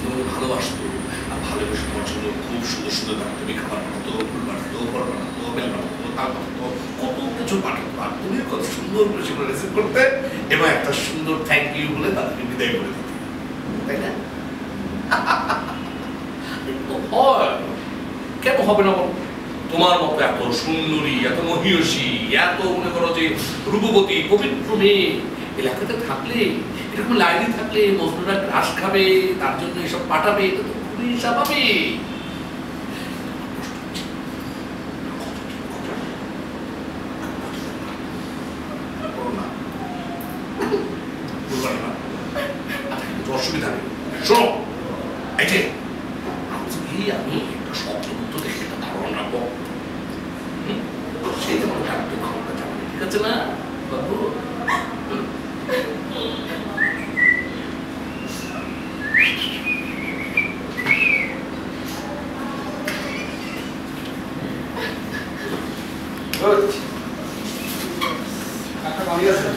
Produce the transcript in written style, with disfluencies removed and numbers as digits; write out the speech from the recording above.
তোমাকে ভালোবাসতো আর ভালোবেসে তোমার জন্য খুব সুন্দর সুন্দর তুমি খাবার বানাতো, ফুল বানাতো, ফল বানাতো, বেল বানাতো, তাল বানাতো, কত কিছু পাঠাতো। আর তুমি কত সুন্দর করে সেগুলো রিসিভ করতে এবং একটা সুন্দর থ্যাংক ইউ বলে তাদেরকে বিদায় করে দিতে, তাই না? কেন হবে না? তোমার মতো এত সুন্দরী, এত মহিয়সী, এত মনে করো যে রূপবতী পবিত্র মেয়ে এলাকাতে থাকলে, এরকম লাইনে থাকলে মজনুরা ক্রাশ খাবে, তার জন্য এসব পাঠাবে, এটা তো খুবই স্বাভাবিক। অসুবিধা নেই। শোনো, এই যে আজকে আমি একটা শব্দযুক্ত দেখে একটা ধারণা রাখবো, সেই যেমন ডাক্তার খাওয়াটা যাবে, ঠিক আছে না বাবু? একটা বাড়ি আছে